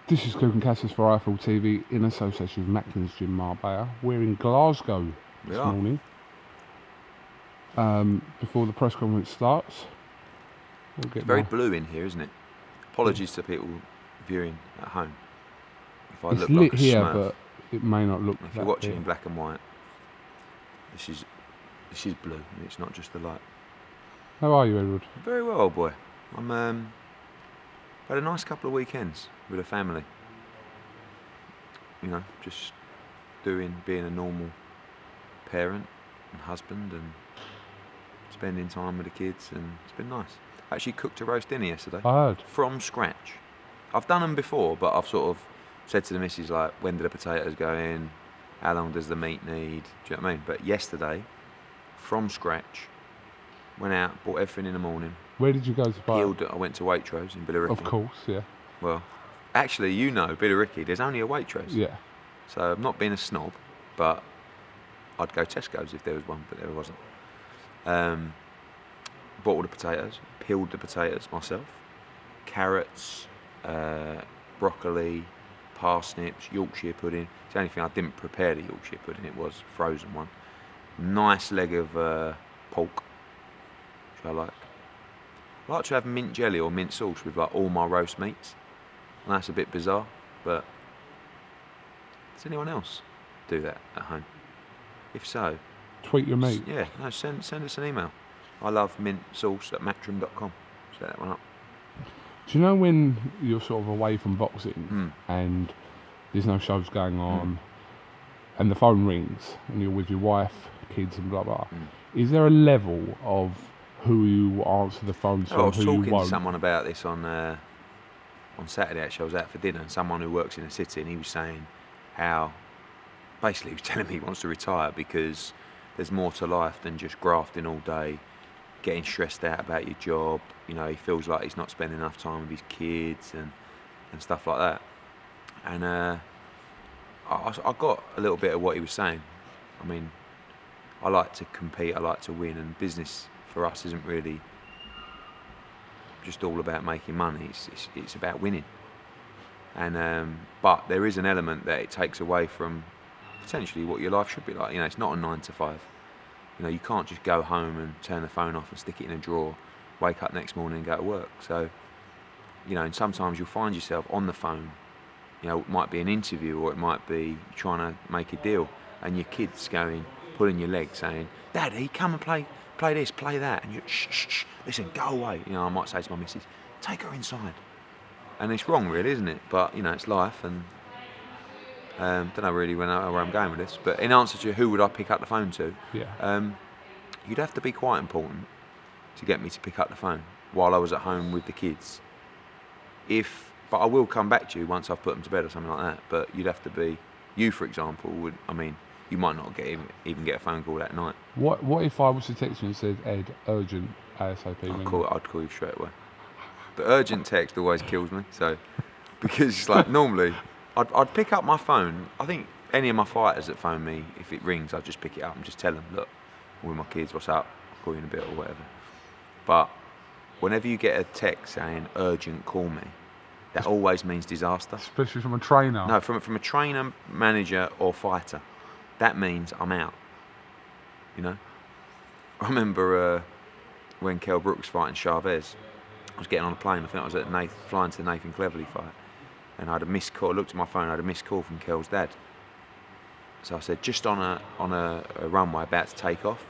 This is Coogan Cassius for Eiffel TV in association with Macklin's Gym Marbella. We're in Glasgow this morning. Before the press conference starts. It's very blue in here, isn't it? Apologies to people viewing at home. If I it's look lit like a here, smurf. but it may not look. If you're watching in black and white, this is blue. It's not just the light. How are you, Edward? Very well, old boy. I'm had a nice couple of weekends with a family. You know, just being a normal parent and husband and spending time with the kids, and it's been nice. I actually cooked a roast dinner yesterday. I heard. From scratch. I've done them before, but I've sort of said to the missus, like, when do the potatoes go in? How long does the meat need? Do you know what I mean? But yesterday, from scratch, went out, bought everything in the morning. Where did you go to buy it? I went to Waitrose in Billericay. Of course, yeah. Well, actually, you know, Billericay, there's only a Waitrose. Yeah. So I'm not being a snob, but I'd go Tesco's if there was one, but there wasn't. Bought all the potatoes, peeled the potatoes myself, carrots, broccoli, parsnips, Yorkshire pudding. It's the only thing I didn't prepare the Yorkshire pudding, it was frozen one. Nice leg of pork, which I like. I like to have mint jelly or mint sauce with like all my roast meats. And that's a bit bizarre, but does anyone else do that at home? If so, tweet your mate. Yeah, no, send us an email. I love mint sauce at matrim.com. Set that one up. Do you know when you're sort of away from boxing and there's no shows going on and the phone rings and you're with your wife, kids and blah blah, is there a level of who you answer the phone to I was and who you talking won't? to someone about this on Saturday. Actually, I was out for dinner, and someone who works in a city, and he was saying how, basically, he was telling me he wants to retire because there's more to life than just grafting all day, getting stressed out about your job. You know, he feels like he's not spending enough time with his kids and stuff like that. And I got a little bit of what he was saying. I mean, I like to compete, I like to win, and business for us isn't really just all about making money. It's about winning. And but there is an element that it takes away from potentially what your life should be like. You know, it's not a 9 to 5. You know, you can't just go home and turn the phone off and stick it in a drawer, wake up next morning and go to work. So, you know, and sometimes you'll find yourself on the phone. You know, it might be an interview or it might be trying to make a deal, and your kid's pulling your leg saying, "Daddy, come and play this, play that," and you shh, listen, go away. You know, I might say to my missus, "Take her inside," and it's wrong, really, isn't it? But you know, it's life, and don't know really where I'm going with this. But in answer to who would I pick up the phone to, you'd have to be quite important to get me to pick up the phone while I was at home with the kids. But I will come back to you once I've put them to bed or something like that. But you'd have to be, you for example, you might not even get a phone call that night. What if I was to text you and said, "Ed, urgent, ASAP"? I'd call you straight away. The urgent text always kills me. So because it's like normally I'd pick up my phone. I think any of my fighters that phone me, if it rings, I'd just pick it up and just tell them, "Look, I'm with my kids, what's up? I'll call you in a bit," or whatever. But whenever you get a text saying urgent, call me, that always means disaster. Especially from a trainer. No, from a trainer, manager or fighter. That means I'm out. You know? I remember when KELL Brook was fighting Chavez, I was getting on a plane. I think I was flying to the Nathan Cleverly fight. And I had a missed call. I looked at my phone, I had a missed call from KELL's dad. So I said, just on a runway about to take off.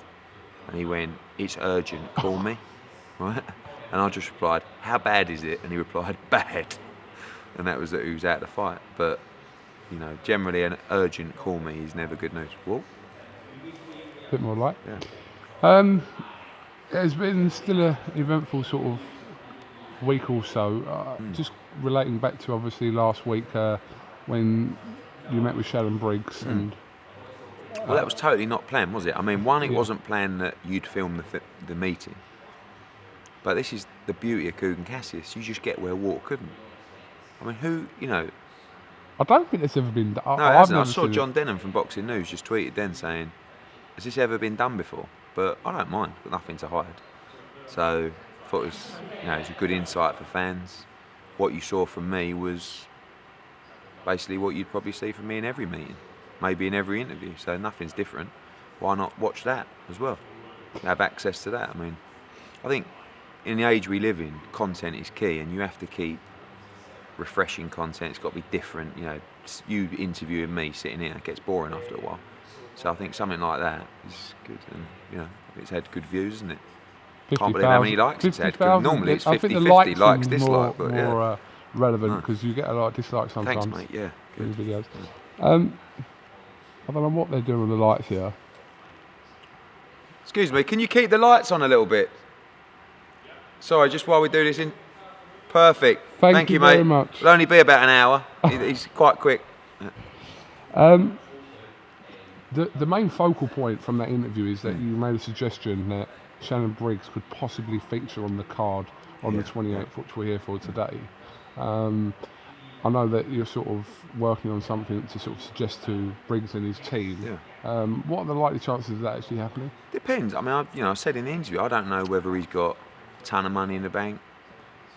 And he went, "It's urgent, call me." Right? And I just replied, "How bad is it?" And he replied, "Bad." And that was that he was out to fight. But, you know, generally an urgent call me is never good news. Whoa. Bit more light. Yeah. It's been still an eventful sort of week or so. Just relating back to obviously last week when you met with Sharon Briggs and. Well, that was totally not planned, was it? I mean, it wasn't planned that you'd film the meeting. But this is the beauty of Coogan Cassius. You just get where Walker couldn't. I mean, who, you know... I don't think it's ever been done. No, it hasn't. I saw John Denham from Boxing News just tweeted then saying, "Has this ever been done before?" But I don't mind. Got nothing to hide. So I thought it was a good insight for fans. What you saw from me was basically what you'd probably see from me in every meeting, maybe in every interview. So nothing's different. Why not watch that as well? Have access to that. I mean, I think in the age we live in, content is key, and you have to keep refreshing content. It's got to be different. You know, you interviewing me sitting here, it gets boring after a while. So I think something like that is good, and you know, it's had good views, isn't it? Can't believe how many likes it's had. Normally it's 50-50 likes, dislike, but more relevant because you get a lot of dislikes sometimes. Thanks, mate. Yeah, good. Videos. I don't know what they're doing with the lights here. Excuse me, can you keep the lights on a little bit? Sorry, just while we do this in. Perfect. Thank you, mate. Very much. It'll only be about an hour. He's quite quick. The main focal point from that interview is that you made a suggestion that Shannon Briggs could possibly feature on the card on the 28th, which we're here for today. I know that you're sort of working on something to sort of suggest to Briggs and his team. Yeah. What are the likely chances of that actually happening? Depends. I mean, I said in the interview, I don't know whether he's got a ton of money in the bank,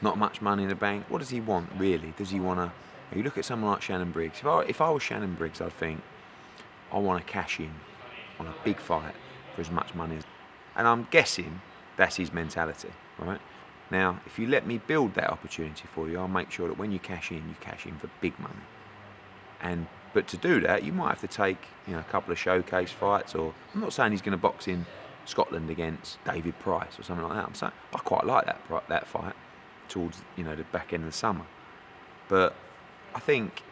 not much money in the bank. What does he want, really? Does he want to... You look at someone like Shannon Briggs. If I was Shannon Briggs, I'd think, I want to cash in on a big fight for as much money as... And I'm guessing that's his mentality, right? Now, if you let me build that opportunity for you, I'll make sure that when you cash in for big money. But to do that, you might have to take, you know, a couple of showcase fights, or I'm not saying he's going to box in Scotland against David Price or something like that. I'm saying I quite like that fight towards, you know, the back end of the summer. But I think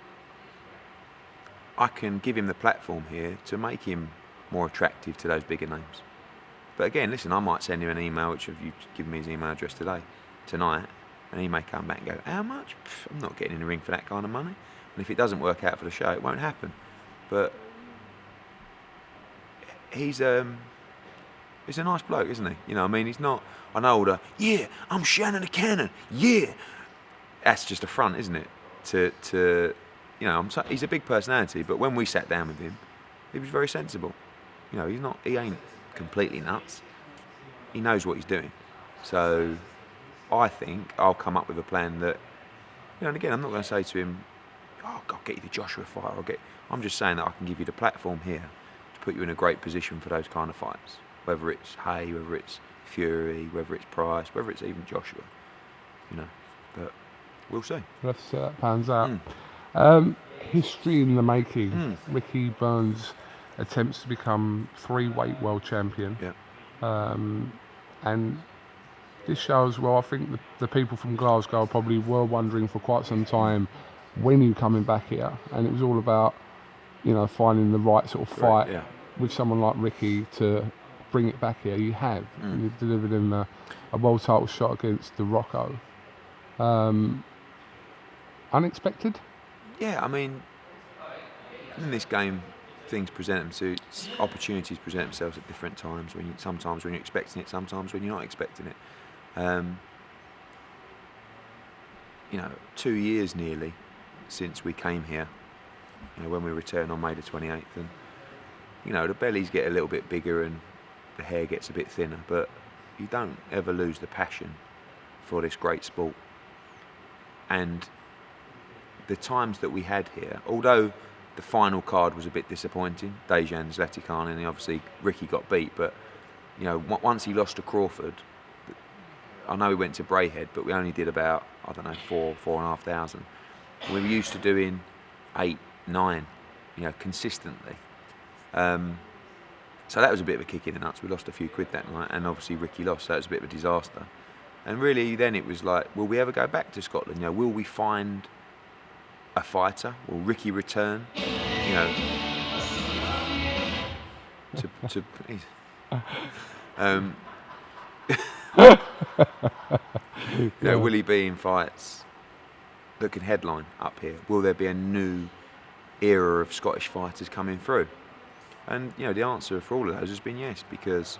I can give him the platform here to make him more attractive to those bigger names. But again, listen, I might send him an email, which you've given me his email address tonight, and he may come back and go, how much? I'm not getting in the ring for that kind of money. And if it doesn't work out for the show, it won't happen. But he's a nice bloke, isn't he? You know, I mean, he's not an older, yeah, I'm Shannon the Cannon, yeah. That's just a front, isn't it? To you know, he's a big personality, but when we sat down with him, he was very sensible. You know, he ain't completely nuts. He knows what he's doing. So I think I'll come up with a plan that, you know, and again, I'm not going to say to him, oh, I'll get you the Joshua fight. I'm just saying that I can give you the platform here to put you in a great position for those kind of fights. Whether it's Hay, whether it's Fury, whether it's Price, whether it's even Joshua. You know, but we'll see. We'll have to see how that pans out. History in the making. Ricky Burns attempts to become 3-weight world champion. Yeah. And this shows, well, I think the people from Glasgow probably were wondering for quite some time, when are you coming back here? And it was all about, you know, finding the right sort of fight with someone like Ricky to bring it back here. You have. You've delivered him a world title shot against the ROCCO. Unexpected? Yeah, I mean, in this game, opportunities present themselves at different times. Sometimes when you're expecting it, sometimes when you're not expecting it. You know, 2 years nearly since we came here. You know, when we returned on May the 28th, and you know, the bellies get a little bit bigger and the hair gets a bit thinner, but you don't ever lose the passion for this great sport. And the times that we had here, although the final card was a bit disappointing, Dejan Zlatican, and obviously Ricky got beat, but you know, once he lost to Crawford, I know we went to Brayhead, but we only did about, I don't know, 4,500. We were used to doing 8, 9, you know, consistently. So that was a bit of a kick in the nuts. We lost a few quid that night, and obviously Ricky lost, so it was a bit of a disaster. And really, then it was like, will we ever go back to Scotland? You know, will we find a fighter? Will Ricky return? You know, to you know, will he be in fights that can headline up here? Will there be a new era of Scottish fighters coming through? And you know, the answer for all of those has been yes, because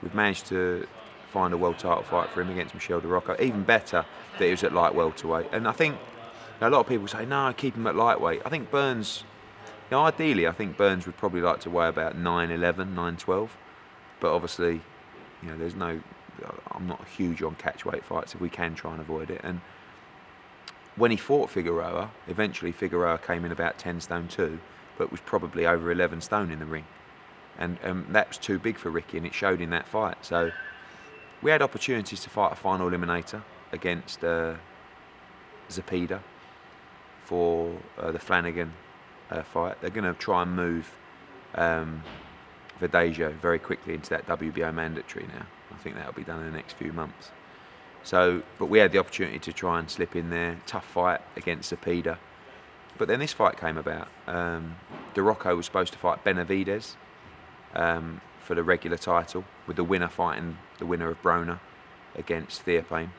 we've managed to find a world title fight for him against Michel de Rocco. Even better that he was at light welterweight. And I think, you know, a lot of people say, no, keep him at lightweight. I think Burns, you know, ideally, I think Burns would probably like to weigh about 9'11", 9'12". But obviously, you know, I'm not huge on catchweight fights if we can try and avoid it. And when he fought Figueroa, eventually Figueroa came in about 10 stone 2, but was probably over 11 stone in the ring. And that was too big for Ricky, and it showed in that fight. So we had opportunities to fight a final eliminator against Zepeda for the Flanagan fight. They're going to try and move Verdejo very quickly into that WBO mandatory now. I think that'll be done in the next few months. So, but we had the opportunity to try and slip in there. Tough fight against Zepeda. But then this fight came about. ROCCO was supposed to fight Benavidez for the regular title, with the winner fighting the winner of Broner against Theophane.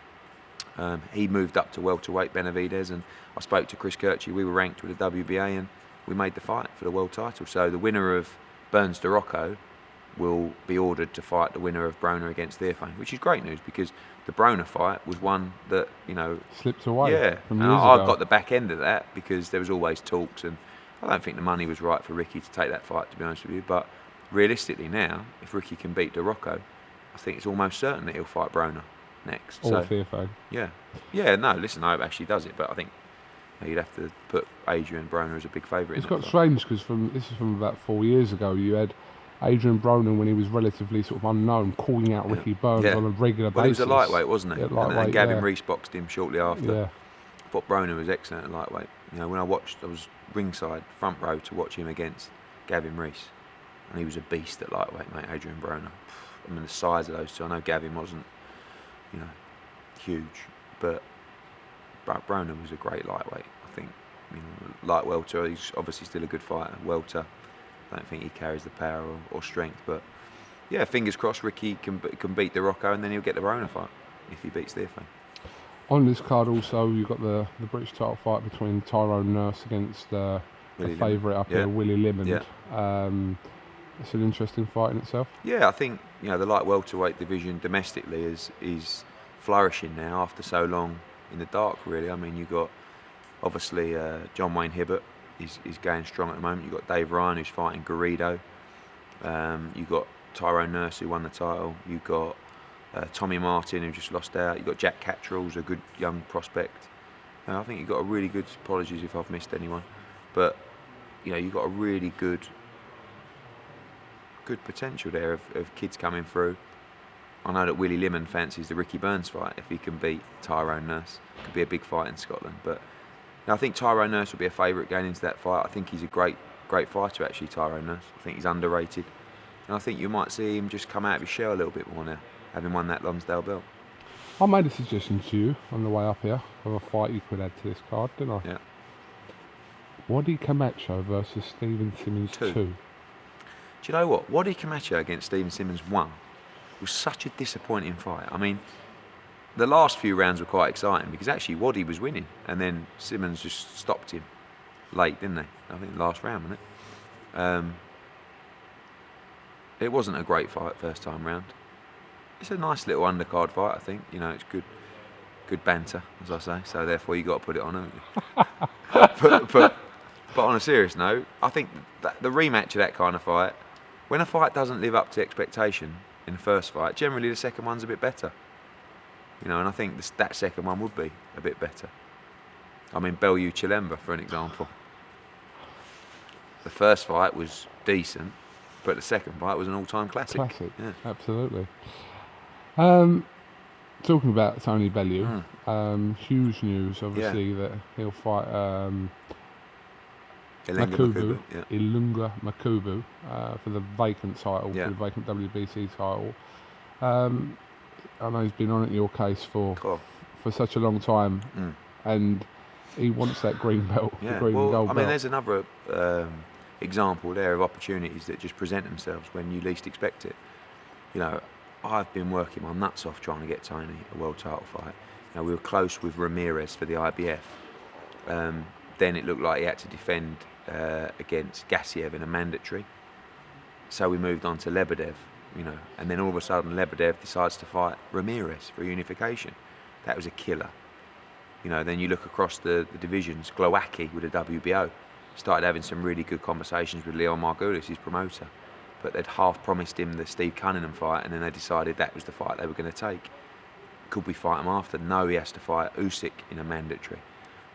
He moved up to welterweight, Benavidez, and I spoke to Chris Kirchie. We were ranked with the WBA, and we made the fight for the world title. So the winner of Burns ROCCO will be ordered to fight the winner of Broner against Theophane, which is great news, because the Broner fight was one that, you know, slipped away. Yeah, from and years I ago. got the back end of that because there was always talks, and I don't think the money was right for Ricky to take that fight, to be honest with you. But realistically now, if Ricky can beat ROCCO, I think it's almost certain that he'll fight Broner next. Or Theophane. Yeah, no, listen, I hope actually does it, but I think you'd have to put Adrian Broner as a big favourite. It's got strange because this is from about 4 years ago. You had Adrian Broner, when he was relatively sort of unknown, calling out Ricky Burns on a regular basis. Well, he was a lightweight, wasn't he? Yeah, and Gavin Rees boxed him shortly after. Yeah. I thought Broner was excellent at lightweight. You know, when I was ringside, front row, to watch him against Gavin Rees, and he was a beast at lightweight, mate. Adrian Broner. I mean, the size of those two. I know Gavin wasn't, you know, huge, but Broner was a great lightweight. I think, you know, light welter. He's obviously still a good fighter. Welter, I don't think he carries the power or strength, but yeah, fingers crossed Ricky can beat ROCCO, and then he'll get the Broner fight if he beats Theophane. On this card also, you've got the British title fight between Tyrone Nurse against the favourite up here, Willie Limond. Yeah. It's an interesting fight in itself. Yeah, I think, you know, the light welterweight division domestically is flourishing now after so long in the dark, really. I mean, you've got obviously John Wayne Hibbert is going strong at the moment. You've got Dave Ryan, who's fighting Garrido. You've got Tyrone Nurse, who won the title. You've got Tommy Martin, who just lost out. You've got Jack Cattrall, who's a good young prospect. I think you've got a really good, apologies if I've missed anyone, but you know, you've got a really good potential there of kids coming through. I know that Willie Limond fancies the Ricky Burns fight if he can beat Tyrone Nurse. Could be a big fight in Scotland, but I think Tyrone Nurse will be a favourite going into that fight. I think he's a great fighter, actually, Tyrone Nurse. I think he's underrated, and I think you might see him just come out of his shell a little bit more now, having won that Lonsdale belt. I made a suggestion to you on the way up here of a fight you could add to this card, didn't I? Yeah. Wadi Camacho versus Stephen Simmons 2. Do you know what? Wadi Camacho against Stephen Simmons 1 was such a disappointing fight. I mean, the last few rounds were quite exciting because actually Wadi was winning, and then Simmons just stopped him late, didn't they? I think the last round, wasn't it? It wasn't a great fight first time round. It's a nice little undercard fight, I think. You know, it's good banter, as I say. So therefore, you got to put it on, haven't you? but on a serious note, I think that the rematch of that kind of fight, when a fight doesn't live up to expectation in the first fight, generally the second one's a bit better. You know, and I think that second one would be a bit better. I mean, Bellew Chilemba, for an example. The first fight was decent, but the second fight was an all-time classic. Classic, yeah. Absolutely. Talking about Tony Bellew, huge news, obviously, that he'll fight Ilunga Makubu for the vacant title, for the vacant WBC title. I know he's been on at your case for such a long time, and he wants that green belt, the green and gold belt. I mean, there's another example there of opportunities that just present themselves when you least expect it. You know, I've been working my nuts off trying to get Tony a world title fight. You know, we were close with Ramirez for the IBF. Then it looked like he had to defend against Gassiev in a mandatory. So we moved on to Lebedev, you know, and then all of a sudden Lebedev decides to fight Ramirez for unification. That was a killer. You know, then you look across the divisions, Glowacki with the WBO started having some really good conversations with Leon Margulis, his promoter, but they'd half promised him the Steve Cunningham fight, and then they decided that was the fight they were going to take. Could we fight him after? No, he has to fight Usyk in a mandatory.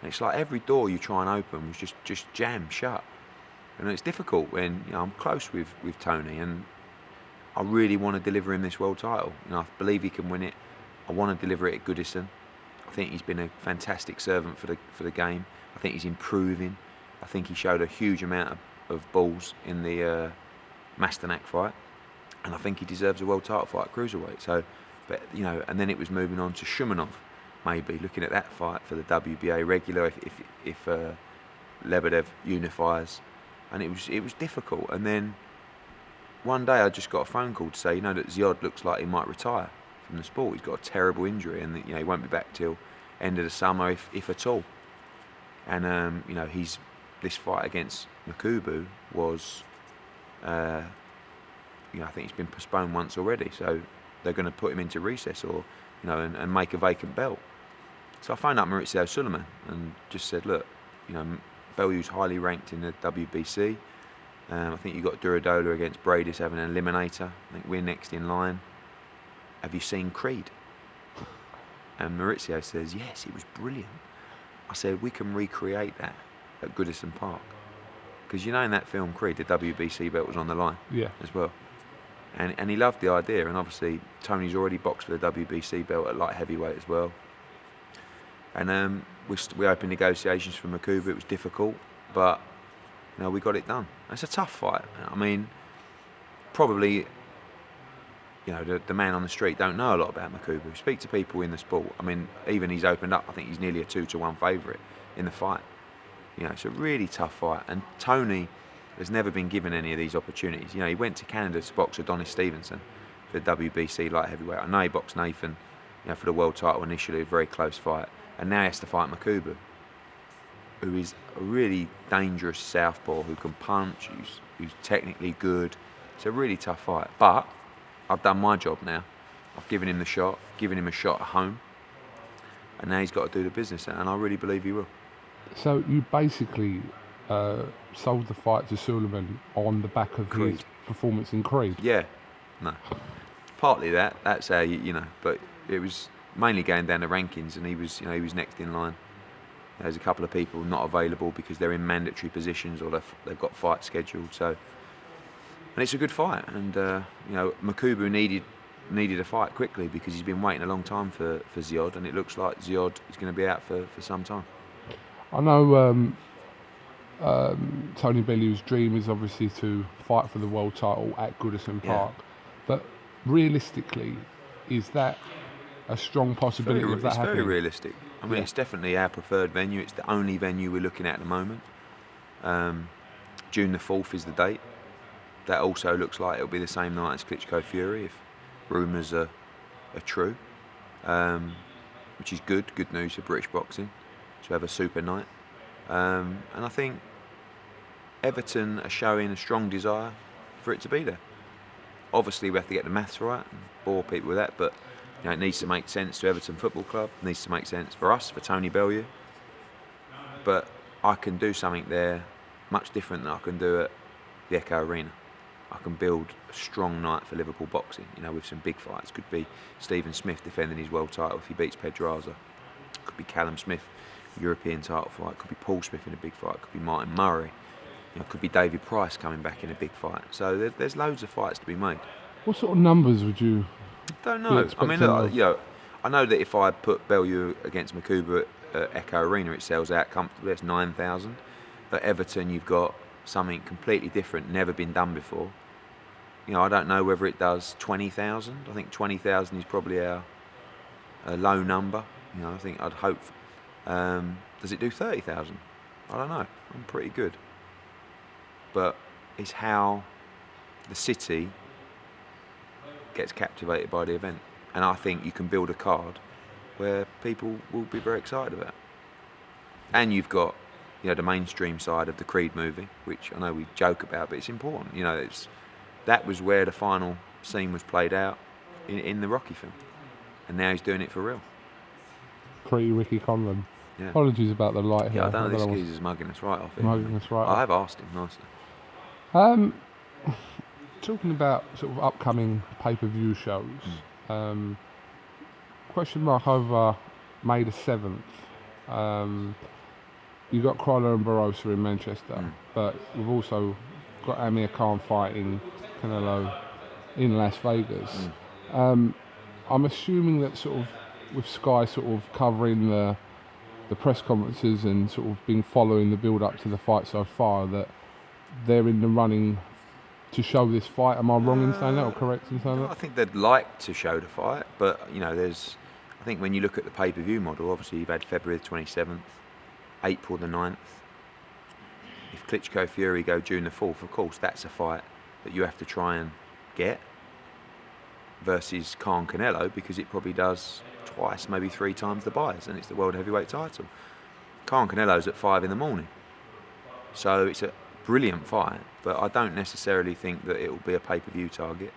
And it's like every door you try and open was just jammed shut. And it's difficult when, you know, I'm close with Tony, and I really want to deliver him this world title. You know, I believe he can win it. I want to deliver it at Goodison. I think he's been a fantastic servant for the game. I think he's improving. I think he showed a huge amount of balls in the Masternak fight, and I think he deserves a world title fight at cruiserweight. So, but you know, and then it was moving on to Shumanov, maybe looking at that fight for the WBA regular if Lebedev unifies, and it was difficult. And then one day I just got a phone call to say, you know, that Ziad looks like he might retire from the sport. He's got a terrible injury, and you know, he won't be back till end of the summer, if at all. And you know, this fight against Makubu was, you know, I think it's been postponed once already. So they're going to put him into recess, or you know, and make a vacant belt. So I phoned up Maurizio Suleiman and just said, look, you know, Bellew's highly ranked in the WBC. I think you've got Duradola against Bradis having an eliminator. I think we're next in line. Have you seen Creed? And Maurizio says, yes, it was brilliant. I said, we can recreate that at Goodison Park. Because you know, in that film Creed, the WBC belt was on the line as well. And he loved the idea. And obviously, Tony's already boxed for the WBC belt at light heavyweight as well. And we opened negotiations for Makubu. It was difficult, but you know, we got it done. It's a tough fight. I mean, probably, you know, the man on the street don't know a lot about Makubu. Speak to people in the sport. I mean, even he's opened up. I think he's nearly a 2-1 favourite in the fight. You know, it's a really tough fight. And Tony has never been given any of these opportunities. You know, he went to Canada to box Adonis Stevenson for the WBC light heavyweight. I know he boxed Nathan, you know, for the world title initially, a very close fight. And now he has to fight Makubu, who is a really dangerous southpaw who can punch, who's technically good. It's a really tough fight. But I've done my job now. I've given him the shot, given him a shot at home, and now he's got to do the business, and I really believe he will. So you basically sold the fight to Suleiman on the back of Creed. his performance in Creed? Yeah, no. Partly that's how you know, but it was mainly going down the rankings, and he was next in line. There's a couple of people not available because they're in mandatory positions or they've got fights scheduled. So, and it's a good fight, and you know, Makubu needed a fight quickly because he's been waiting a long time for Ziad, and it looks like Ziad is going to be out for some time. I know Tony Bellew's dream is obviously to fight for the world title at Goodison Park, but realistically, is that a strong possibility of that happening? It's very realistic. I mean, it's definitely our preferred venue. It's the only venue we're looking at the moment. June the 4th is the date. That also looks like it'll be the same night as Klitschko Fury, if rumours are true, which is good news for British boxing, to have a super night. And I think Everton are showing a strong desire for it to be there. Obviously, we have to get the maths right and bore people with that, but you know, it needs to make sense to Everton Football Club. It needs to make sense for us, for Tony Bellew. But I can do something there much different than I can do at the Echo Arena. I can build a strong night for Liverpool boxing, you know, with some big fights. Could be Stephen Smith defending his world title if he beats Pedraza. Could be Callum Smith, European title fight. Could be Paul Smith in a big fight. Could be Martin Murray. You know, could be David Price coming back in a big fight. So there's loads of fights to be made. What sort of numbers would you? Don't know. I mean, look, you know, I know that if I put Bellew against Makubu at Echo Arena, it sells out comfortably. It's 9,000. At Everton, you've got something completely different, never been done before. You know, I don't know whether it does 20,000. I think 20,000 is probably a low number. You know, I think I'd hope. Does it do 30,000? I don't know. I'm pretty good. But it's how the city gets captivated by the event, and I think you can build a card where people will be very excited about. And you've got, you know, the mainstream side of the Creed movie, which I know we joke about, but it's important. You know, that was where the final scene was played out in the Rocky film, and now he's doing it for real. Ricky Conlon. Yeah. Apologies about the light here. Yeah, I don't know, this geezer's mugging us right off here. Mugging us right off. I have asked him nicely. Talking about sort of upcoming pay-per-view shows, question mark over May the 7th. you got Crowler and Barroso in Manchester, but we've also got Amir Khan fighting Canelo in Las Vegas. I'm assuming that sort of with Sky sort of covering the press conferences and sort of been following the build up to the fight so far, that they're in the running to show this fight. Am I wrong in saying that, or correct in saying I that? think they'd like to show the fight, but I think when you look at the pay-per-view model, obviously you've had February the 27th, April the 9th. If Klitschko Fury go June the 4th, of course, that's a fight that you have to try and get, versus Khan Canelo, because it probably does twice, maybe 3 times the buys, and it's the world heavyweight title. Khan Canelo's at 5 in the morning, so it's a brilliant fight, but I don't necessarily think that it will be a pay-per-view target,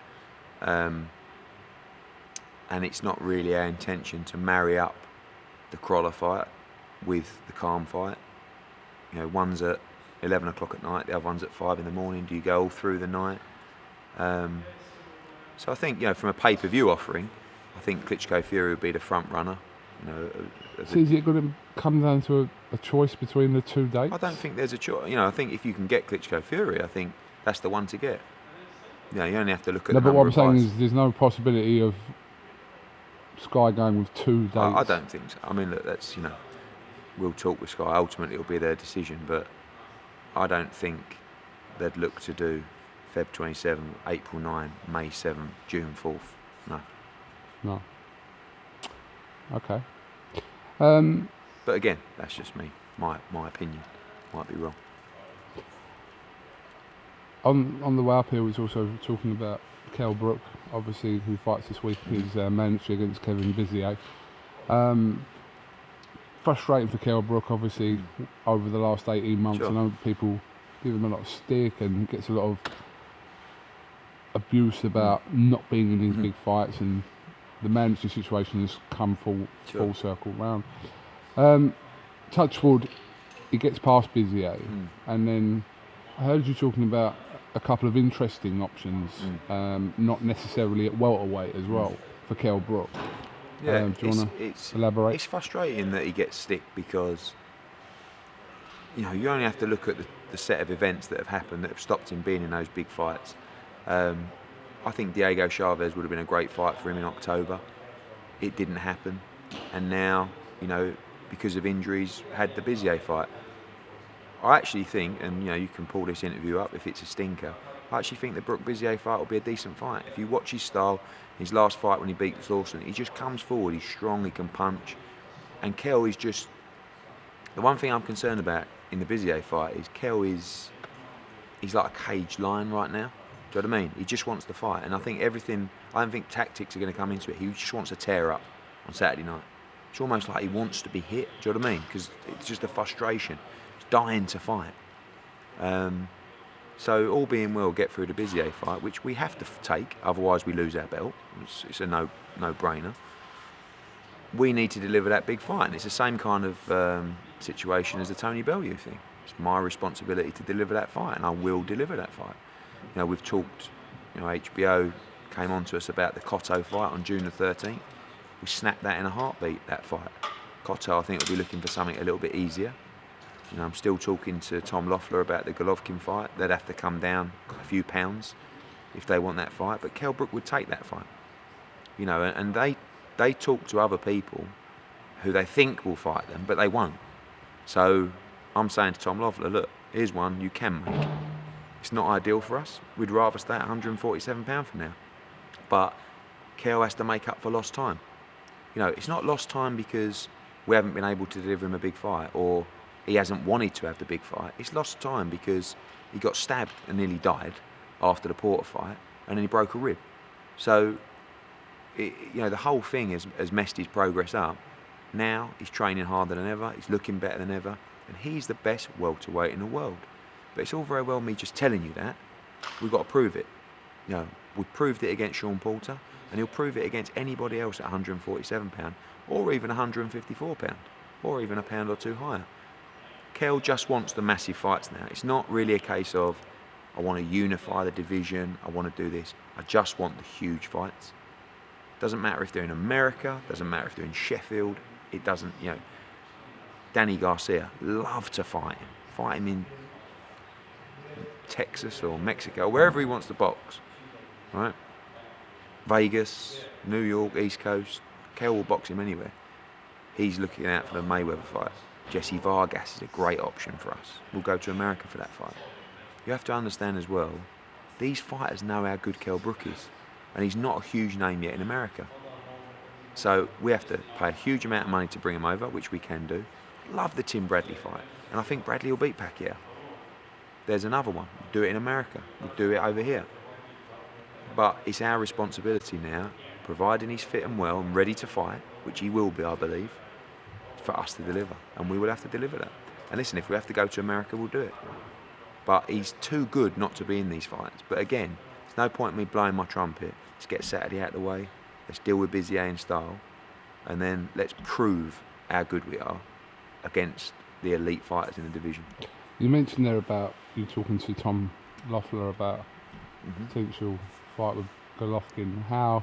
and it's not really our intention to marry up the Crolla fight with the Khan fight. One's at 11 o'clock at night, the other one's at 5 in the morning. Do you go all through the night? So I think, from a pay-per-view offering, I think Klitschko Fury would be the front runner. So is it going to come down to a choice between the 2 dates? I don't think there's a choice. I think if you can get Klitschko Fury, I think that's the one to get. You only have to look at the but what I'm saying buys. is there's no possibility of Sky going with 2 dates. I don't think so. I mean, look, that's, we'll talk with Sky. Ultimately, it'll be their decision, but I don't think they'd look to do Feb 27, April 9, May 7, June 4th. No. Okay. But again, that's just me. My opinion. Might be wrong. On the way up here, was also talking about KELL BROOK, obviously, who fights this week, is mandatory against Kevin Bizier. Frustrating for KELL BROOK, obviously, over the last 18 months. Sure. I know people give him a lot of stick and gets a lot of abuse about not being in these big fights, and the mandatory situation has come full circle round. Touch wood, he gets past Bizier, and then I heard you talking about a couple of interesting options, not necessarily at welterweight as well, for KELL BROOK. Yeah, do you want to elaborate? It's frustrating that he gets stick, because you only have to look at the set of events that have happened that have stopped him being in those big fights. I think Diego Chavez would have been a great fight for him in October. It didn't happen, and now, because of injuries, had the Bizier fight. I actually think, and you can pull this interview up if it's a stinker, I actually think the Brook Bizier fight will be a decent fight. If you watch his style, his last fight when he beat Lawson, he just comes forward, he's strong, he can punch. And KELL is just... The one thing I'm concerned about in the Bizier fight is KELL he's like a caged lion right now. Do you know what I mean? He just wants to fight. And I don't think tactics are going to come into it. He just wants to tear up on Saturday night. It's almost like he wants to be hit. Do you know what I mean? Because it's just a frustration. He's dying to fight. So all being well, get through the Bizier fight, which we have to take, otherwise we lose our belt. It's a no-brainer. We need to deliver that big fight, and it's the same kind of situation as the Tony Bellew thing. It's my responsibility to deliver that fight, and I will deliver that fight. We've talked, HBO came on to us about the Cotto fight on June the 13th. We snapped that in a heartbeat, that fight. Cotto, I think, will be looking for something a little bit easier. I'm still talking to Tom Loeffler about the Golovkin fight. They'd have to come down a few pounds if they want that fight, but KELL BROOK would take that fight. And they talk to other people who they think will fight them, but they won't. So I'm saying to Tom Loeffler, look, here's one you can make. It's not ideal for us. We'd rather stay at £147 for now. But KELL has to make up for lost time. It's not lost time because we haven't been able to deliver him a big fight, or he hasn't wanted to have the big fight. It's lost time because he got stabbed and nearly died after the Porter fight, and then he broke a rib. So, the whole thing has messed his progress up. Now he's training harder than ever, he's looking better than ever, and he's the best welterweight in the world. But it's all very well me just telling you that. We've got to prove it. We've proved it against Sean Porter, and he'll prove it against anybody else at £147, or even £154, or even a pound or two higher. KELL just wants the massive fights now. It's not really a case of, I want to unify the division, I want to do this. I just want the huge fights. Doesn't matter if they're in America, doesn't matter if they're in Sheffield, it doesn't, Danny Garcia, love to fight him. Fight him in Texas or Mexico, wherever he wants to box, right? Vegas, New York, East Coast. KELL will box him anywhere. He's looking out for the Mayweather fight. Jesse Vargas is a great option for us. We'll go to America for that fight. You have to understand as well, these fighters know how good KELL Brook is, and he's not a huge name yet in America. So we have to pay a huge amount of money to bring him over, which we can do. Love the Tim Bradley fight, and I think Bradley will beat Pacquiao. There's another one. We'll do it in America. We'll do it over here. But it's our responsibility now, providing he's fit and well and ready to fight, which he will be, I believe, for us to deliver. And we will have to deliver that. And listen, if we have to go to America, we'll do it. But he's too good not to be in these fights. But again, there's no point in me blowing my trumpet. Let's get Saturday out of the way. Let's deal with Bizier in style. And then let's prove how good we are against the elite fighters in the division. You mentioned there about you talking to Tom Loeffler about potential fight with Golovkin. How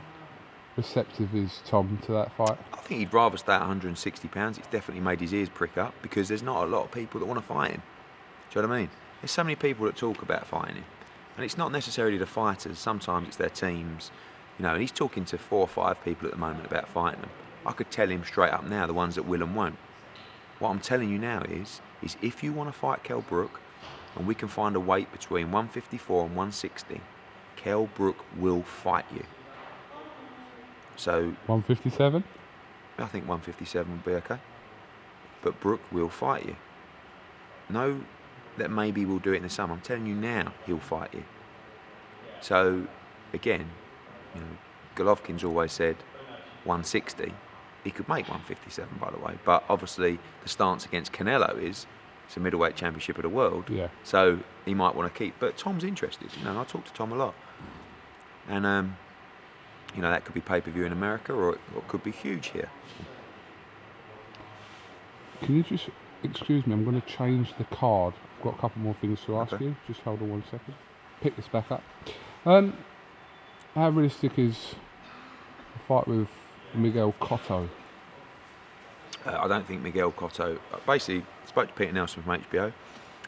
receptive is Tom to that fight? I think he'd rather stay at 160 pounds. It's definitely made his ears prick up because there's not a lot of people that want to fight him. Do you know what I mean? There's so many people that talk about fighting him. And it's not necessarily the fighters. Sometimes it's their teams. You know, and he's talking to 4 or 5 people at the moment about fighting them. I could tell him straight up now the ones that will and won't. What I'm telling you now is if you want to fight KELL Brook and we can find a weight between 154 and 160, KELL Brook will fight you. So 157? I think 157 would be okay. But Brook will fight you. No, that maybe we'll do it in the summer. I'm telling you now, he'll fight you. So again, you know, Golovkin's always said 160. He could make 157, by the way. But obviously, the stance against Canelo is it's a middleweight championship of the world. Yeah. So he might want to keep. But Tom's interested. You know, and I talk to Tom a lot. And you know, that could be pay-per-view in America, or it could be huge here. Can you just excuse me? I'm going to change the card. I've got a couple more things to ask Okay. you. Just hold on 1 second. Pick this back up. How realistic is a fight with Miguel Cotto? I don't think Miguel Cotto. Basically, spoke to Peter Nelson from HBO. He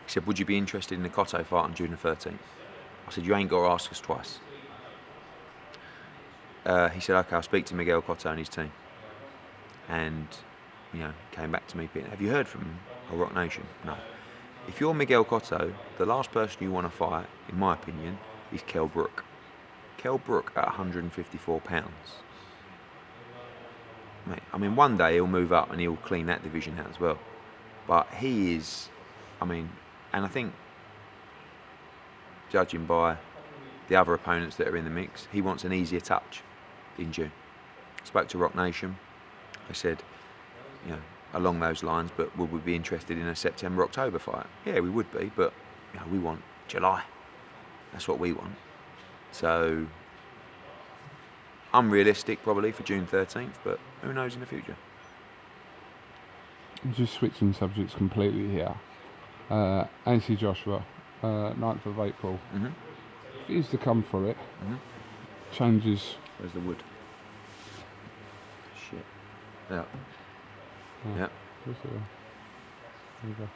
said, "Would you be interested in the Cotto fight on June the 13th?" I said, "You ain't got to ask us twice." He said, "Okay, I'll speak to Miguel Cotto and his team." And you know, came back to me, Peter, "Have you heard from Rock Nation?" No. If you're Miguel Cotto, the last person you want to fight, in my opinion, is KELL Brook. KELL Brook at 154 pounds. Mate, I mean, one day he'll move up and he'll clean that division out as well. But he is, I mean, and I think, judging by the other opponents that are in the mix, he wants an easier touch in June. Spoke to Rock Nation. They said, you know, along those lines, but would we be interested in a September-October fight? Yeah, we would be, but you know, we want July. That's what we want. So, unrealistic probably for June 13th, but who knows in the future. I'm just switching subjects completely here. Anthony Joshua, 9th of April. If he is to come through it, changes. Where's the wood? Shit. Yeah. Oh, Yeah. There you go.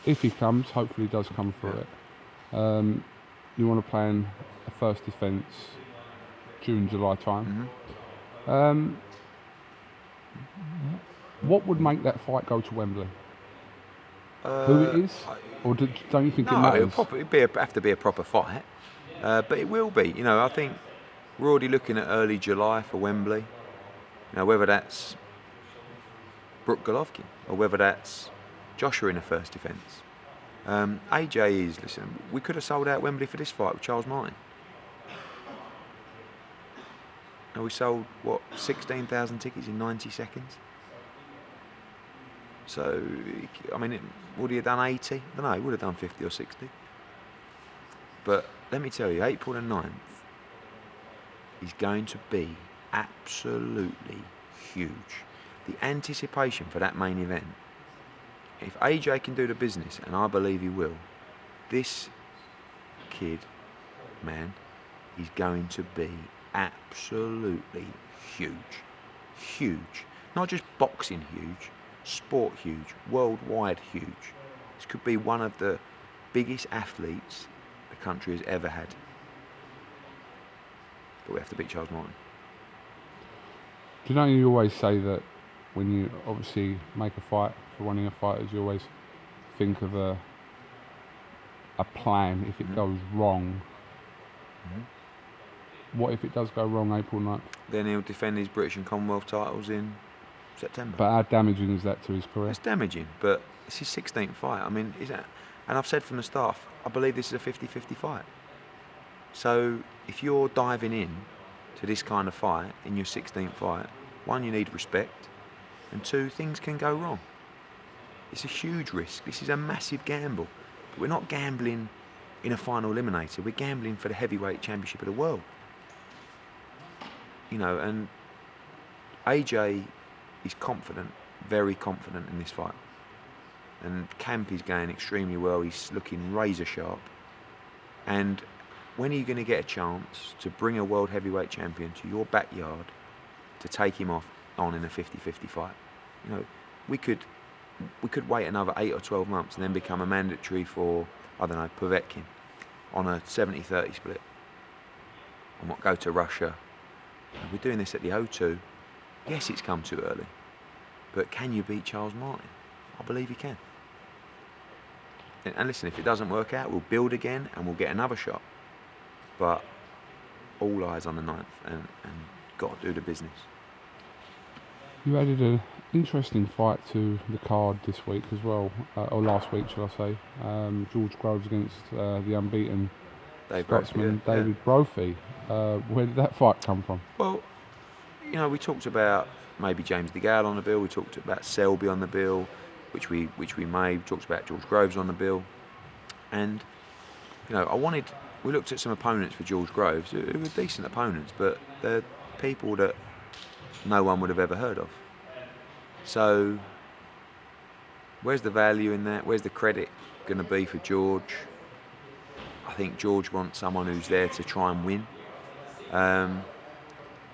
If he comes, hopefully he does come through it. You want to plan a first defence June, July time. What would make that fight go to Wembley? Who it is? Or don't you think it matters? It'd have to be a proper fight. But it will be. You know, I think we're already looking at early July for Wembley. You know, whether that's Brook Golovkin or whether that's Joshua in the first defence. AJ is, listen, we could have sold out Wembley for this fight with Charles Martin. And we sold, 16,000 tickets in 90 seconds? So, I mean, would he have done 80? I don't know, he would have done 50 or 60. But let me tell you, April the 9th is going to be absolutely huge. The anticipation for that main event, if AJ can do the business, and I believe he will, this kid, man, is going to be absolutely huge. Huge. Not just boxing huge, sport huge, worldwide huge. This could be one of the biggest athletes the country has ever had. But we have to beat Charles Martin. Do you know you always say that when you obviously make a fight for one of your fighters, you always think of a plan if it goes wrong. What if it does go wrong April 9th? Then he'll defend his British and Commonwealth titles in September. But how damaging is that to his career? It's damaging, but it's his 16th fight. I mean, and I've said from the start, I believe this is a 50-50 fight. So if you're diving in to this kind of fight in your 16th fight, one, you need respect, and two, things can go wrong. It's a huge risk. This is a massive gamble. But we're not gambling in a final eliminator. We're gambling for the heavyweight championship of the world. You know, and AJ is confident, very confident in this fight. And camp is going extremely well. He's looking razor sharp. And when are you going to get a chance to bring a world heavyweight champion to your backyard to take him on in a 50-50 fight? You know, we could wait another 8 or 12 months and then become a mandatory for, I don't know, Povetkin on a 70-30 split. And what, go to Russia. We're doing this at the O2. Yes, it's come too early. But can you beat Charles Martin? I believe you can. And listen, if it doesn't work out, we'll build again and we'll get another shot. But all eyes on the 9th and got to do the business. You added an interesting fight to the card this week as well, or last week, shall I say. George Groves against the unbeaten Scotsman David Brophy. Where did that fight come from? Well, you know, we talked about maybe James DeGALE on the bill. We talked about Selby on the bill, which we made. We talked about George Groves on the bill, and you know, we looked at some opponents for George Groves who were decent opponents, but they're people that no one would have ever heard of. So, where's the value in that? Where's the credit going to be for George? I think George wants someone who's there to try and win. And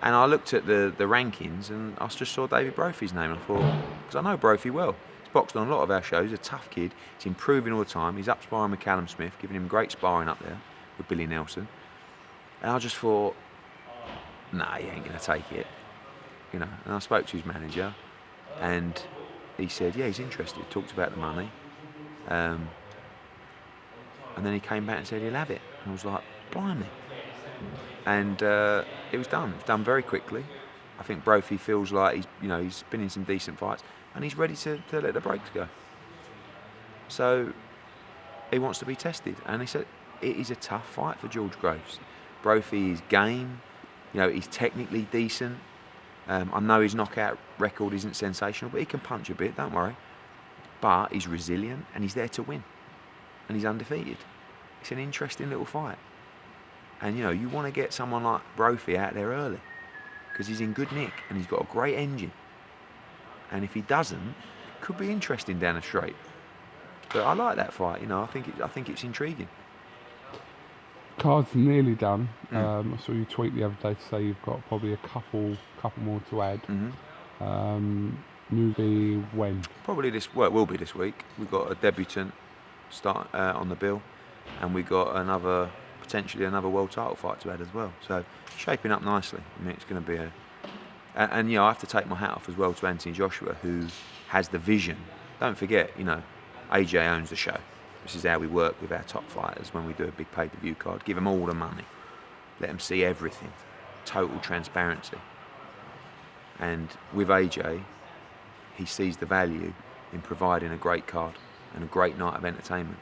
I looked at the rankings and I just saw David Brophy's name. And I thought, because I know Brophy well. He's boxed on a lot of our shows. He's a tough kid. He's improving all the time. He's up sparring with Callum Smith, giving him great sparring up there with Billy Nelson. And I just thought, nah, he ain't going to take it. You know. And I spoke to his manager, and he said, yeah, he's interested. Talked about the money. And then he came back and said he'll have it. And I was like, blimey. And it was done. It was done very quickly. I think Brophy feels like he's been in some decent fights and he's ready to let the brakes go. So he wants to be tested. And he said it is a tough fight for George Groves. Brophy is game. You know, he's technically decent. I know his knockout record isn't sensational, but he can punch a bit, don't worry. But he's resilient and he's there to win. And he's undefeated. It's an interesting little fight. And, you know, you want to get someone like Brophy out there early because he's in good nick and he's got a great engine. And if he doesn't, it could be interesting down the straight. But I like that fight, you know, I think it's intriguing. Card's nearly done. I saw you tweet the other day to say you've got probably a couple more to add. Movie when? Probably it will be this week. We've got a debutant start on the bill, and we got potentially another world title fight to add as well. So shaping up nicely. I mean, it's going to be and you know, I have to take my hat off as well to Anthony Joshua, who has the vision. Don't forget, you know, AJ owns the show. This is how we work with our top fighters when we do a big pay-per-view card. Give them all the money. Let them see everything. Total transparency. And with AJ, he sees the value in providing a great card and a great night of entertainment.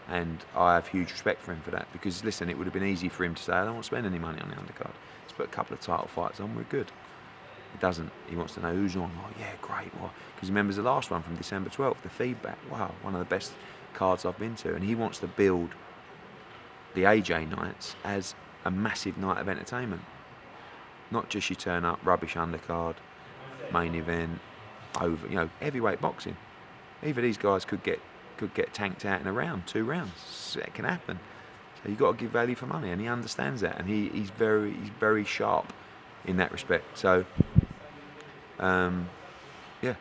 And I have huge respect for him for that, because listen, it would have been easy for him to say, I don't want to spend any money on the undercard. Let's put a couple of title fights on, we're good. He doesn't. He wants to know who's on. Oh yeah, great. Because he remembers the last one from December 12th, the feedback. Wow, one of the best cards I've been to. And he wants to build the AJ nights as a massive night of entertainment. Not just you turn up, rubbish undercard, main event, over, you know, heavyweight boxing. Either these guys could get tanked out in a round, 2 rounds. It can happen. So you've got to give value for money, and he understands that, and he's very sharp in that respect. So, yeah.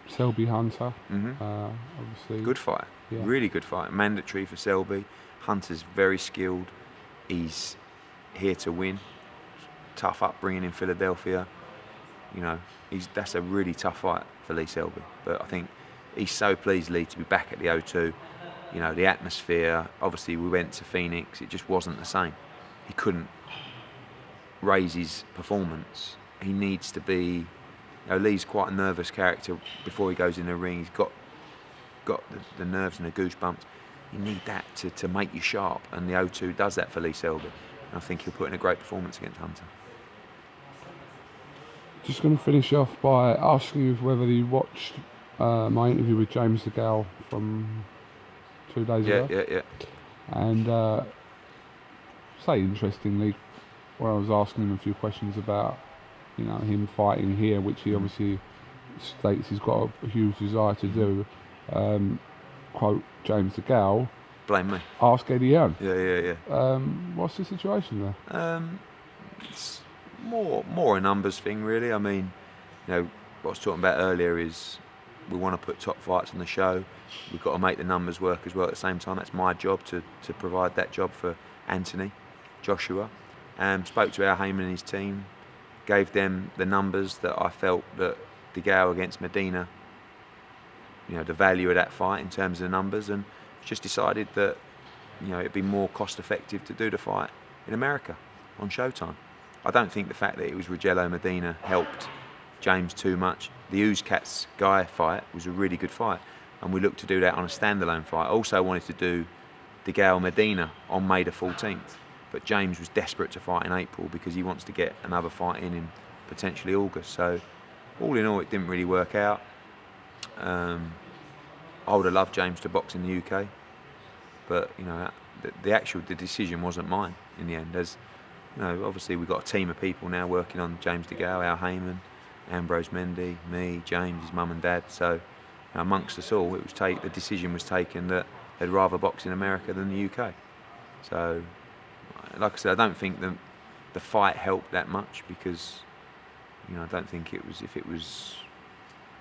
Selby Hunter, obviously. Good fight, really good fight. Mandatory for Selby. Hunter's very skilled. He's here to win. Tough upbringing in Philadelphia. You know, that's a really tough fight for Lee Selby. But I think he's so pleased, Lee, to be back at the O2. You know, the atmosphere. Obviously, we went to Phoenix. It just wasn't the same. He couldn't raise his performance. He needs to be. You know, Lee's quite a nervous character before he goes in the ring. He's got the nerves and the goosebumps. You need that to make you sharp, and the O2 does that for Lee Selby. And I think he'll put in a great performance against Hunter. Just going to finish off by asking you whether you watched my interview with James DeGALE from 2 days ago. Yeah. And say interestingly, when I was asking him a few questions about, you know, him fighting here, which he obviously states he's got a huge desire to do. Quote James DeGALE. Blame me. Ask Eddie Hearn. Yeah. What's the situation there? It's more a numbers thing, really. I mean, you know, what I was talking about earlier is we want to put top fights on the show. We've got to make the numbers work as well at the same time. That's my job to provide that job for Anthony, Joshua. Spoke to Al Heyman and his team, gave them the numbers that I felt that DeGALE against Medina, you know, the value of that fight in terms of the numbers, and just decided that, you know, it'd be more cost effective to do the fight in America on Showtime. I don't think the fact that it was Rogelio Medina helped James too much. The Oozcats Guy fight was a really good fight, and we looked to do that on a standalone fight. I also wanted to do DeGALE Medina on May the 14th, but James was desperate to fight in April because he wants to get another fight in potentially August. So all in all, it didn't really work out. I would have loved James to box in the UK, but you know, the decision wasn't mine in the end. As you know, obviously we've got a team of people now working on James DeGALE, Al Heyman, Ambrose Mendy, me, James, his mum and dad. So you know, amongst us all, the decision was taken that they'd rather box in America than the UK. So, like I said, I don't think the fight helped that much because, you know, I don't think it was.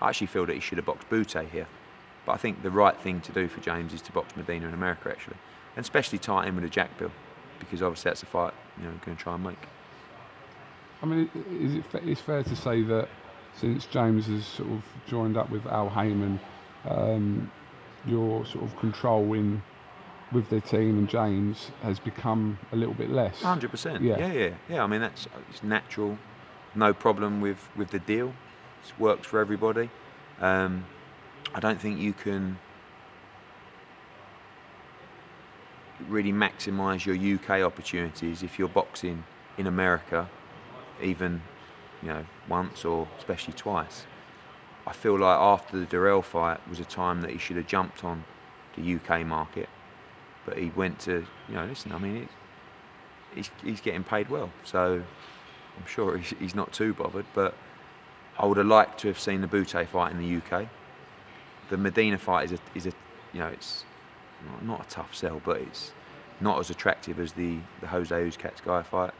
I actually feel that he should have boxed Bute here, but I think the right thing to do for James is to box Medina in America actually, and especially tie in with a Jack Bill, because obviously that's a fight, you know, going to try and make. I mean, it's fair to say that since James has sort of joined up with Al Heyman, your sort of control with their team and James has become a little bit less. 100%. Yeah. I mean, it's natural. No problem with the deal. It works for everybody. I don't think you can really maximise your UK opportunities if you're boxing in America, even, you know, once or especially twice. I feel like after the Darrell fight was a time that he should have jumped on the UK market, but he went to, you know, listen, I mean, he's getting paid well, so I'm sure he's not too bothered, but I would have liked to have seen the Bute fight in the UK. The Medina fight is a you know, it's not a tough sell, but it's not as attractive as the Jose Oozcats Guy fight.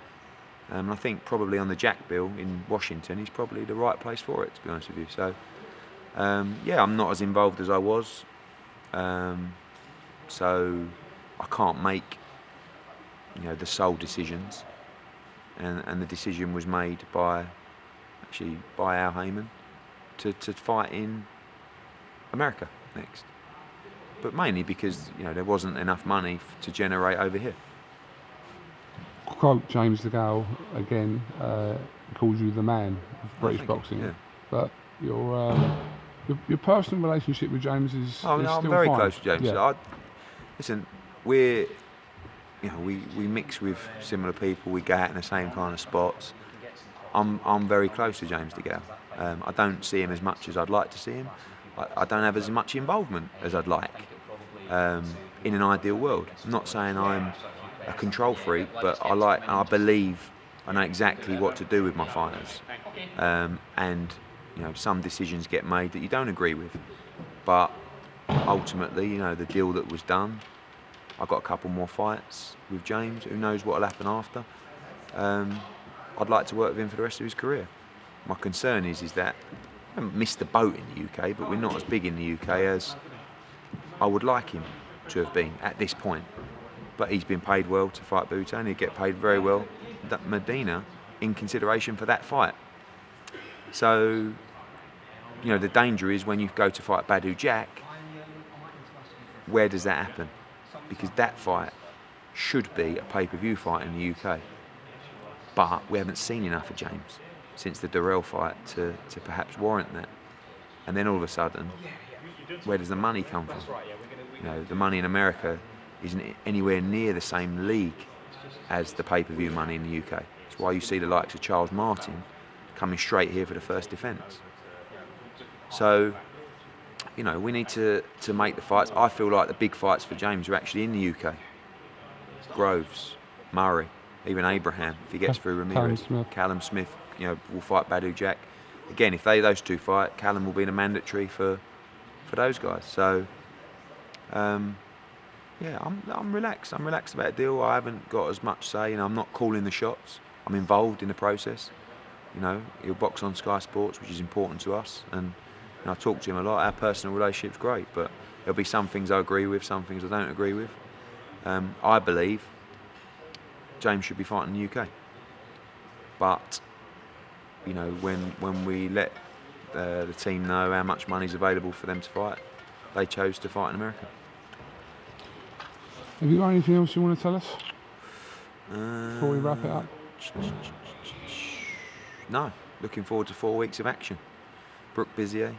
And I think probably on the Jack Bill in Washington, he's probably the right place for it, to be honest with you. So, yeah, I'm not as involved as I was. So I can't make, you know, the sole decisions. And the decision was made by Al Heyman to fight in America next. But mainly because, you know, there wasn't enough money to generate over here. Quote James DeGALE again, calls you the man of British boxing. Yeah. But your personal relationship with James is no, still I'm very fine. close to James. Yeah. Listen, we mix with similar people. We go out in the same kind of spots. I'm very close to James DeGALE. I don't see him as much as I'd like to see him. I don't have as much involvement as I'd like. In an ideal world, I'm not saying I'm a control freak, but I believe I know exactly what to do with my fighters. And you know, some decisions get made that you don't agree with, but ultimately, you know, the deal that was done. I've got a couple more fights with James. Who knows what will happen after? I'd like to work with him for the rest of his career. My concern is that haven't missed the boat in the UK, but we're not as big in the UK as I would like him to have been at this point. But he's been paid well to fight Bhutan. He'd get paid very well that Medina in consideration for that fight. So, you know, the danger is when you go to fight Badou Jack, where does that happen? Because that fight should be a pay-per-view fight in the UK. But we haven't seen enough of James since the Darrell fight to perhaps warrant that. And then all of a sudden, where does the money come from? You know, the money in America isn't anywhere near the same league as the pay-per-view money in the UK. That's why you see the likes of Charles Martin coming straight here for the first defence. So, you know, we need to make the fights. I feel like the big fights for James are actually in the UK. Groves, Murray, even Abraham, if he gets through Ramirez. Callum Smith, you know, will fight Badou Jack. Again, if those two fight, Callum will be the mandatory for those guys. So, yeah, I'm relaxed. I'm relaxed about the deal. I haven't got as much say, and I'm not calling the shots. I'm involved in the process. You know, he'll box on Sky Sports, which is important to us, and I talk to him a lot. Our personal relationship's great, but there'll be some things I agree with, some things I don't agree with. I believe James should be fighting in the UK, but you know, when we let the team know how much money's available for them to fight, they chose to fight in America. Have you got anything else you want to tell us before we wrap it up? No. Looking forward to 4 weeks of action. Brooke Bizier,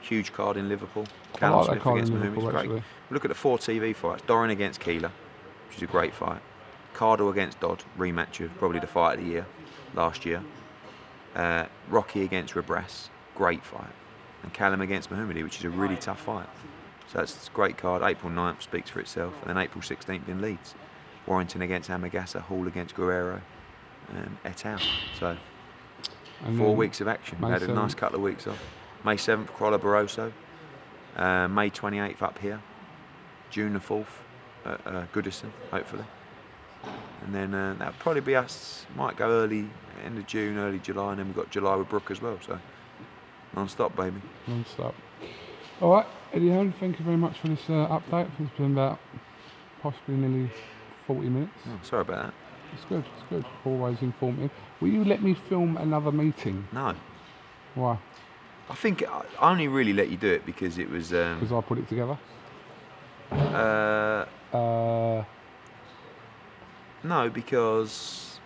huge card in Liverpool. Callum Smith against Mahmoud, it's great. Look at the 4 TV fights. Doran against Keeler, which is a great fight. Cardle against Dodd, rematch of probably the fight of the year, last year. Rocky against Rebras, great fight. And Callum against Mahmoudi, which is a really tough fight. So that's a great card. April 9th speaks for itself. And then April 16th in Leeds. Warrington against Amagasa, Hall against Guerrero, et al. So, 4 weeks of action. We had a nice couple of weeks off. May 7th, Crolla Barroso. May 28th up here. June the 4th at Goodison, hopefully. And then that'll probably be us. Might go early, end of June, early July, and then we've got July with Brooke as well. So, non-stop, baby. Non-stop. All right, Eddie Hearn, thank you very much for this update. It's been about possibly nearly 40 minutes. Oh, sorry about that. It's good, it's good. Always informative. Will you let me film another meeting? No. Why? I think I only really let you do it because it was... Because I put it together? No, because...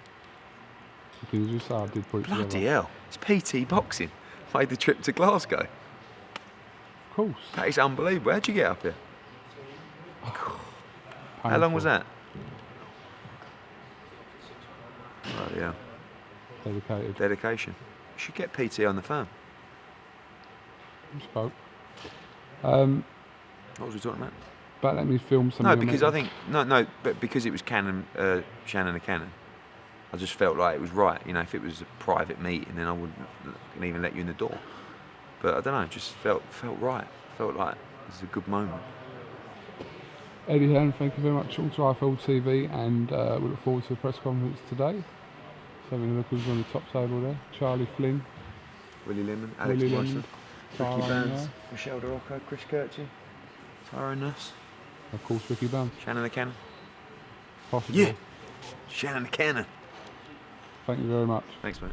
Because you said I did put it together. Bloody hell. It's PT Boxing. Made the trip to Glasgow. Of course. That is unbelievable. How'd you get up here? How long was that? Bloody hell. Dedicated. Dedication. You should get PT on the phone. You spoke. What was we talking about? But let me film some. No, because I think but because it was Shannon and Cannon, I just felt like it was right. You know, if it was a private meeting, then I wouldn't even let you in the door. But I don't know, it just felt right. Felt like this is a good moment. Eddie Hearn, thank you very much. All to IFL TV, and we look forward to the press conference today. So having a look who's on the top table there. Charlie Flynn, Willie Lemon, Alex Bryson, Ricky Burns, Michelle DeRocco, Chris Kirchie, Tyrone Nuss. Of course, Ricky Burns. Shannon the Cannon. Possibly. Yeah, Shannon the Cannon. Thank you very much. Thanks, mate.